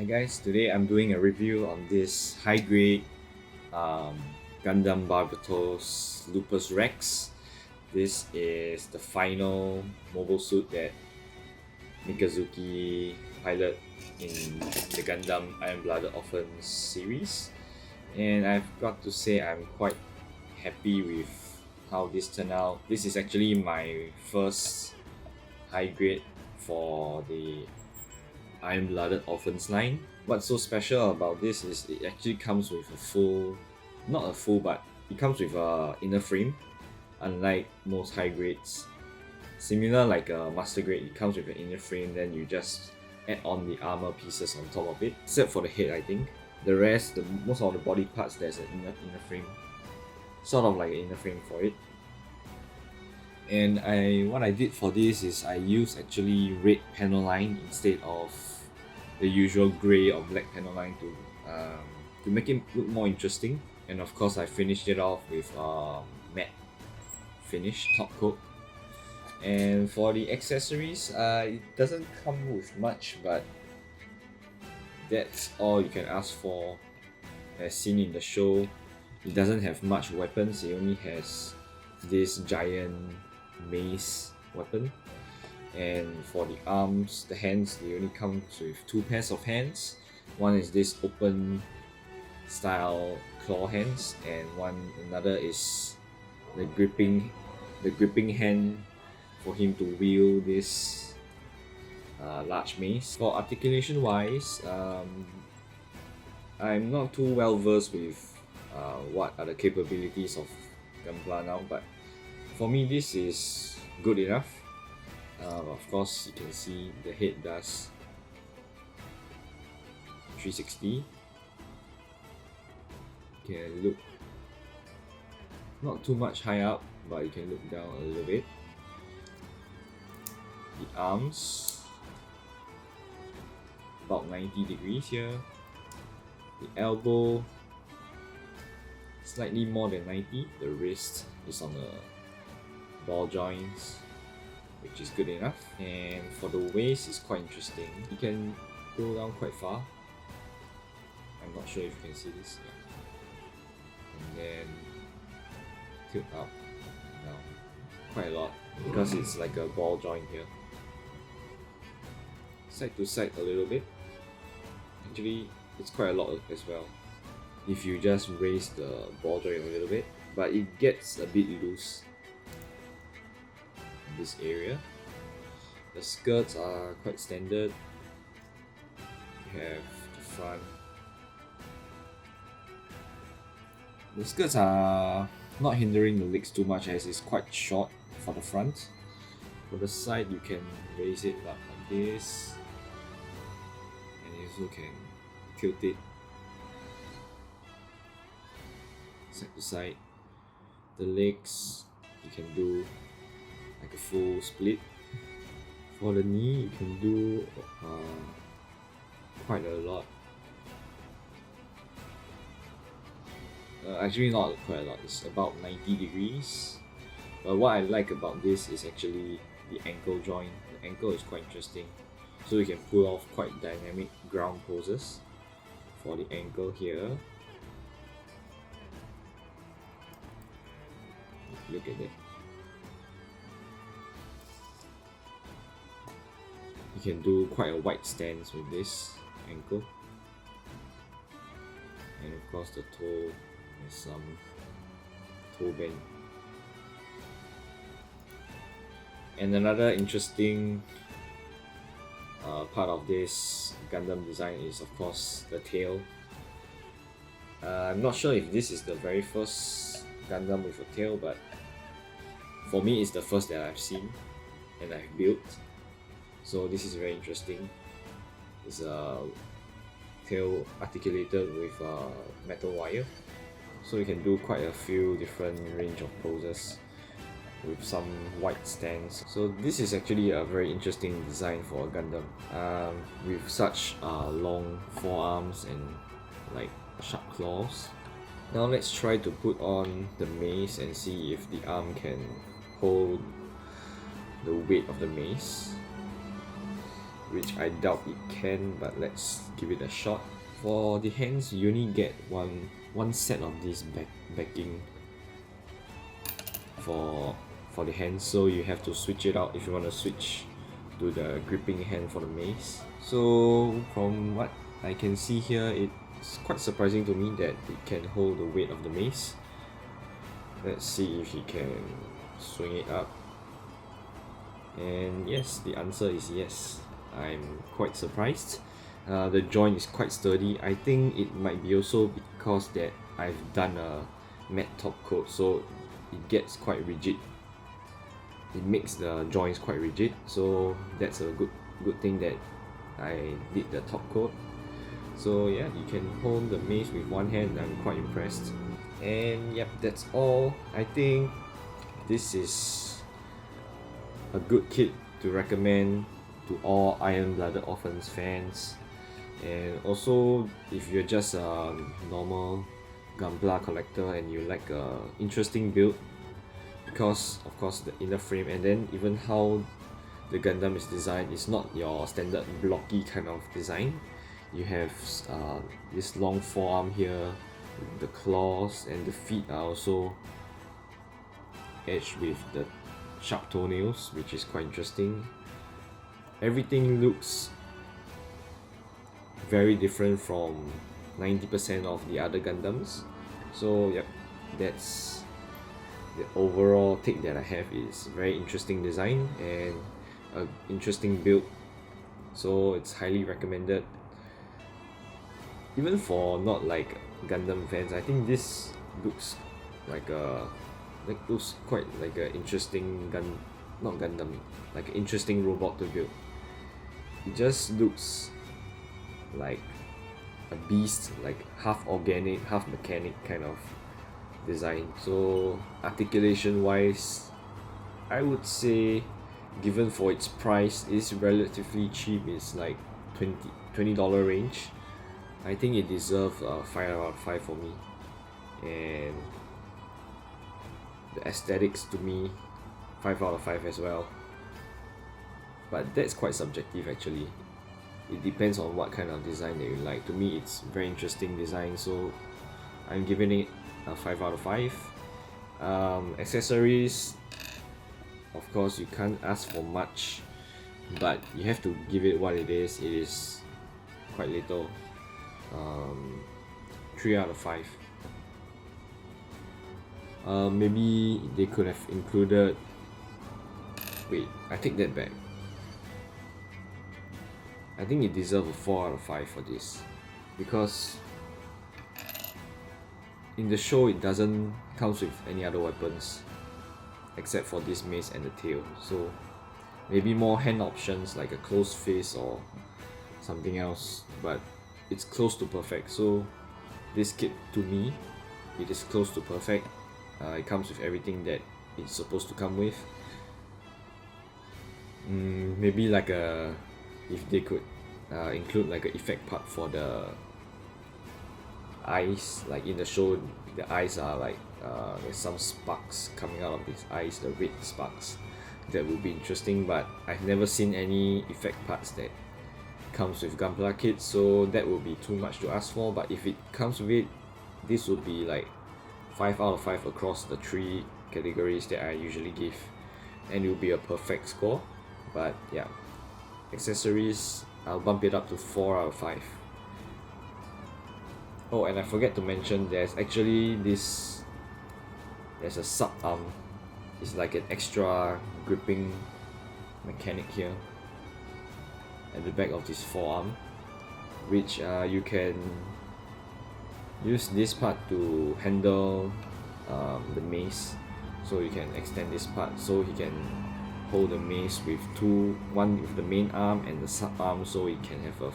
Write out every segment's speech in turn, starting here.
Hi guys, today I'm doing a review on this high-grade um, Gundam Barbatos Lupus Rex. This is the final mobile suit that Mikazuki pilot in the Gundam Iron Orphans series, and I've got to say I'm quite happy with how this turned out. This is actually my first high grade for the Iron-Blooded Orphans line. What's so special about this is it actually comes with a full, not a full, but it comes with a inner frame, unlike most high grades. Similar like a master grade, it comes with an inner frame, then you just add on the armor pieces on top of it, except for the head I think. The rest, most of the body parts, there's an inner frame, sort of like an inner frame for it. And what I did for this is I used actually red panel line instead of the usual grey or black panel line to make it look more interesting. And of course I finished it off with matte finish top coat. And for the accessories, it doesn't come with much, but that's all you can ask for. As seen in the show, it doesn't have much weapons. It only has this giant mace weapon, and for the arms, the hands, they only come with two pairs of hands. One is this open style claw hands, and another is the gripping hand for him to wield this large mace. For articulation wise, I'm not too well versed with what are the capabilities of Gunpla now, but for me this is good enough. Of course, you can see the head does 360. You can look not too much high up, but you can look down a little bit. The arms, about 90 degrees here. The elbow, slightly more than 90. The wrist is on the ball joints, which is good enough. And for the waist, is quite interesting. You can go down quite far. I'm not sure if you can see this. And then tilt up and down quite a lot because it's like a ball joint here. Side to side a little bit. Actually, it's quite a lot as well if you just raise the ball joint a little bit, but it gets a bit loose in this area. The skirts are quite standard. You have the front. The skirts are not hindering the legs too much as it's quite short for the front. For the side, you can raise it up like this, and you also can tilt it side to side. The legs, you can do like a full split. For the knee, you can do quite a lot. Actually not quite a lot, it's about 90 degrees. But what I like about this is actually the ankle joint. The ankle is quite interesting, so you can pull off quite dynamic ground poses. For the ankle here, look at it. You can do quite a wide stance with this ankle. And of course the toe has some toe bend. And another interesting part of this Gundam design is of course the tail. I'm not sure if this is the very first Gundam with a tail, but for me it's the first that I've seen and I've built. So this is very interesting. It's a tail articulated with metal wire, so you can do quite a few different range of poses with some wide stance. So this is actually a very interesting design for a Gundam with such long forearms and like sharp claws. Now let's try to put on the mace and see if the arm can hold the weight of the mace. which I doubt it can, but let's give it a shot. For the hands, you only get one set of this backing for the hands, so you have to switch it out if you want to switch to the gripping hand for the mace. So from what I can see here, it's quite surprising to me that it can hold the weight of the mace. Let's see if he can swing it up. And yes, the answer is yes. I'm quite surprised. The joint is quite sturdy. I think it might be also because that I've done a matte top coat, so it gets quite rigid. It makes the joints quite rigid, so that's a good thing that I did the top coat. So yeah, you can hold the mace with one hand. I'm quite impressed. And yep, that's all. I think this is a good kit to recommend to all Iron-Blooded Orphans fans. And also, if you're just a normal Gunpla collector and you like a interesting build, because of course the inner frame and then even how the Gundam is designed is not your standard blocky kind of design. You have this long forearm here, the claws, and the feet are also edged with the sharp toenails, which is quite interesting. Everything looks very different from 90% of the other Gundams. So yep, that's the overall take that I have. Is very interesting design and an interesting build, so it's highly recommended. Even for not like Gundam fans, I think this looks like looks quite like an interesting not Gundam, like an interesting robot to build. It just looks like a beast, like half organic, half mechanic kind of design. So articulation wise, I would say, given for its price, it's relatively cheap. It's like $20 range. I think it deserves a 5 out of 5 for me. And the aesthetics to me, 5 out of 5 as well. But that's quite subjective actually. It depends on what kind of design that you like. To me, it's very interesting design, so I'm giving it a 5 out of 5. Accessories, of course, you can't ask for much, but you have to give it what it is. It is quite little. 3 out of 5. Maybe they could have included. Wait, I take that back. I think it deserves a 4 out of 5 for this, because in the show it doesn't come with any other weapons except for this mace and the tail. So maybe more hand options like a closed fist or something else, but it's close to perfect. So this kit, to me, it is close to perfect. It comes with everything that it's supposed to come with. Maybe like if they could include like an effect part for the eyes, like in the show the eyes are like there's some sparks coming out of these eyes, the red sparks. That would be interesting, but I've never seen any effect parts that comes with Gunpla kits, so that would be too much to ask for. But if it comes with it, this would be like 5 out of 5 across the 3 categories that I usually give, and it will be a perfect score. But yeah, accessories, I'll bump it up to 4 out of 5. Oh, and I forget to mention, there's actually there's a sub arm. It's like an extra gripping mechanic here at the back of this forearm, which you can use this part to handle the mace. So you can extend this part so he can hold the mace with one with the main arm and the sub arm, so it can have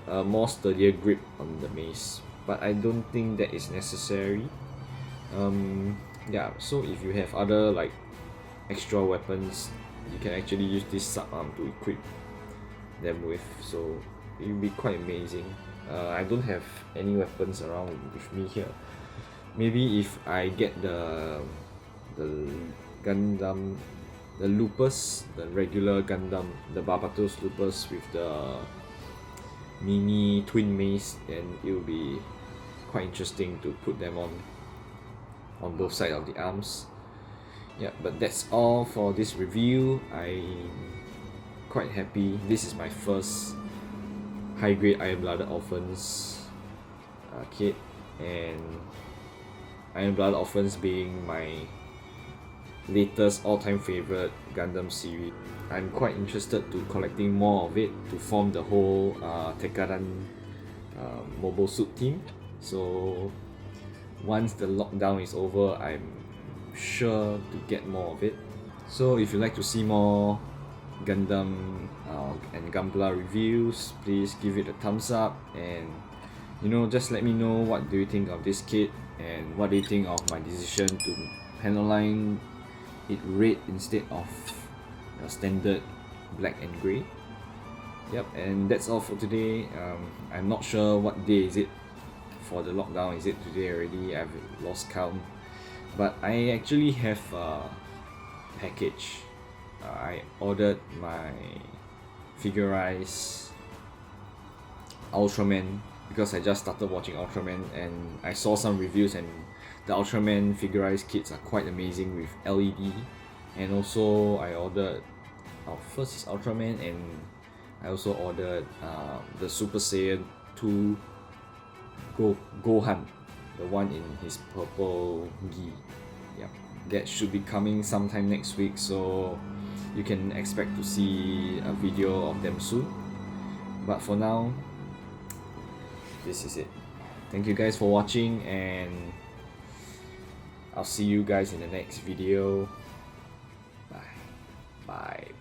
a more sturdier grip on the mace. But I don't think that is necessary. Yeah, so if you have other like extra weapons, you can actually use this sub arm to equip them with, so it will be quite amazing. I don't have any weapons around with me here. Maybe if I get the Gundam the Lupus, the regular Gundam, the Barbatos Lupus with the mini twin mace, then it will be quite interesting to put them on both sides of the arms. Yeah, but that's all for this review. I'm quite happy. This is my first high grade Iron-Blooded Orphans kit, and Iron-Blooded Orphans being my latest all-time favorite Gundam series. I'm quite interested to collecting more of it to form the whole Tekaran mobile suit team. So once the lockdown is over, I'm sure to get more of it. So if you'd like to see more Gundam and Gunpla reviews, please give it a thumbs up, and just let me know what do you think of this kit, and what do you think of my decision to panel-line it red instead of standard black and grey. Yep, and that's all for today. I'm not sure what day is it for the lockdown. Is it today already? I've lost count. But I actually have a package. I ordered my figurized Ultraman because I just started watching Ultraman, and I saw some reviews, and the Ultraman figurized kits are quite amazing with LED. And also I ordered first is Ultraman, and I also ordered the Super Saiyan 2 Gohan, the one in his purple gi. Yeah, that should be coming sometime next week, so you can expect to see a video of them soon. But for now, this is it. Thank you guys for watching, and I'll see you guys in the next video. Bye.